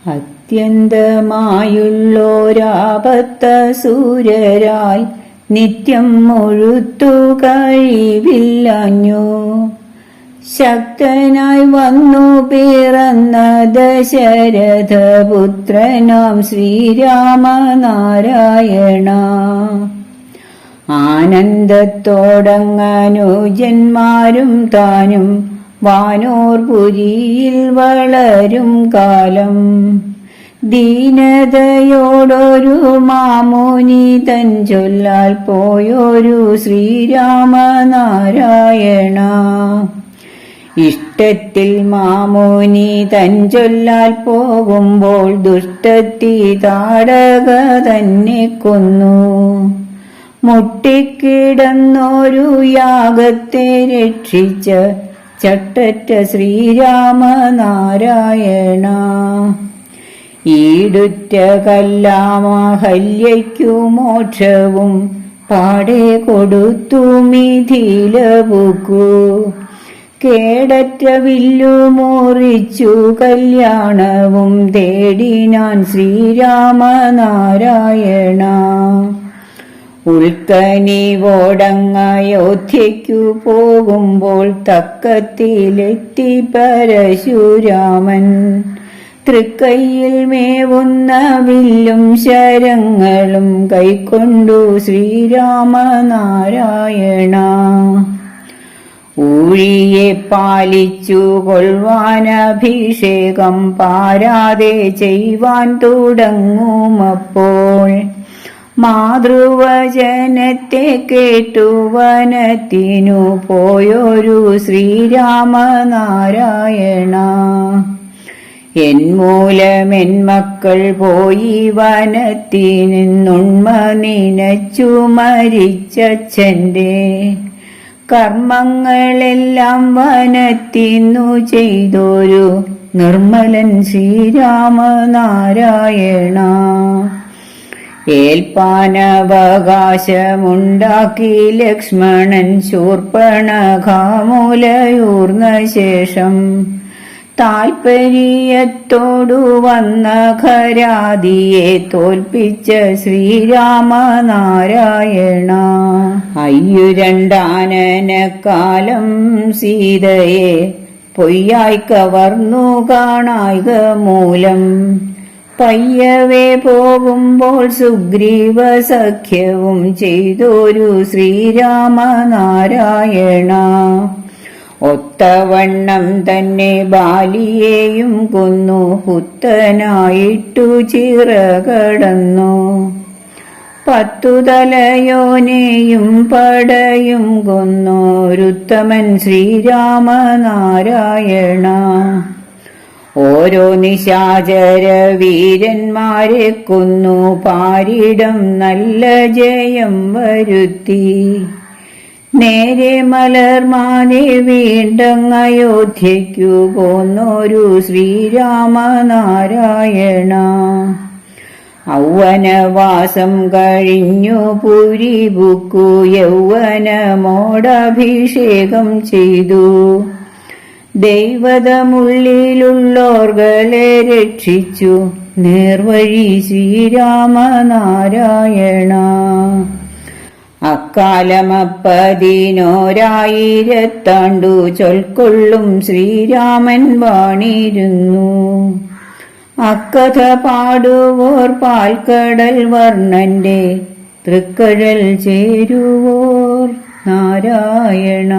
അത്യന്തമായുള്ളോരാപത്തസൂരരായി നിത്യം മുഴുത്തു കഴിവില്ലഞ്ഞു ശക്തനായി വന്നു പിറന്ന ദശരഥപുത്രനാം ശ്രീരാമനാരായണ. ആനന്ദത്തോടങ്ങനുജന്മാരും താനും വാനോർപുരിയിൽ വളരും കാലം ദീനതയോടൊരു മാമുനി തൻ ചൊല്ലാൽ പോയൊരു ശ്രീരാമനാരായണ. ഇഷ്ടത്തിൽ മാമുനി തൻ ചൊല്ലാൽ പോകുമ്പോൾ ദുഷ്ടത്തി താടക തന്നെ കൊന്നു. മുട്ടിക്കിടന്നൊരു യാഗത്തെ രക്ഷിച്ച ചട്ടറ്റ ശ്രീരാമനാരായണ. ഈടുറ്റ കല്ലാമഹല്യയ്ക്കു മോക്ഷവും പാടെ കൊടുത്തു മിഥിലപുക്കു. കേടറ്റ വില്ലു മുറിച്ചു കല്യാണവും തേടിനാൻ ശ്രീരാമനാരായണ. ഉൾക്കനിവോടങ്ങയോധ്യയ്ക്കു പോകുമ്പോൾ തക്കത്തിലെത്തി പരശുരാമൻ. തൃക്കൈയിൽ മേവുന്ന വില്ലും ശരങ്ങളും കൈക്കൊണ്ടു ശ്രീരാമനാരായണ. ഊഴിയെ പാലിച്ചു കൊൾവാനഭിഷേകം പാരാതെ ചെയ്യുവാൻ തുടങ്ങുമപ്പോൾ മാതൃവചനത്തെ കേട്ടു വനത്തിനു പോയൊരു ശ്രീരാമനാരായണ. എന്മൂലമെൻ മക്കൾ പോയി വനത്തിനുണ്മ നിനച്ചു മരിച്ചച്ഛന്റെ കർമ്മങ്ങളെല്ലാം വനത്തിന്നു ചെയ്തൊരു നിർമ്മലൻ ശ്രീരാമനാരായണ. ഏൽപ്പാനവകാശമുണ്ടാക്കി ലക്ഷ്മണൻ ശൂർപ്പണഖാമുലയൂർന്ന ശേഷം താൽപര്യത്തോടു വന്ന ഖരാദിയെ തോൽപ്പിച്ച ശ്രീരാമനാരായണ. അയ്യുരണ്ടാനനക്കാലം സീതയെ പൊയ്യായി കവർന്നു കാണായിക മൂലം പയ്യവേ പോകുമ്പോൾ സുഗ്രീവ സഖ്യവും ചെയ്തൊരു ശ്രീരാമനാരായണ. ഒത്തവണ്ണം തന്നെ ബാലിയെയും കൊന്നു പുത്തനായിട്ടു ചിറകടന്നു. 10 തലയോനെയും പടയും കൊന്നോരുത്തമൻ ശ്രീരാമനാരായണ. ഓരോ നിശാചര വീരന്മാരെ കൊന്നു പാരിടം നല്ല ജയം വരുത്തി. നേരെ മലർമാനെ വീണ്ടങ്ങയോധ്യയ്ക്കു പോന്നൊരു ശ്രീരാമനാരായണ. ഔവനവാസം കഴിഞ്ഞു പുരിപുക്കു യൗവനമോടഭിഷേകം ചെയ്തു. ദൈവതമുള്ളിലുള്ളോർകളെ രക്ഷിച്ചു നേർവഴി ശ്രീരാമനാരായണ. അക്കാലമപ്പതിനോരായിരത്താണ്ടു ചൊൽക്കൊള്ളും ശ്രീരാമൻ വാണിരുന്നു. അക്കഥ പാടുവോർ പാൽക്കടൽ വർണ്ണന്റെ തൃക്കഴൽ ചേരുവോർ നാരായണ.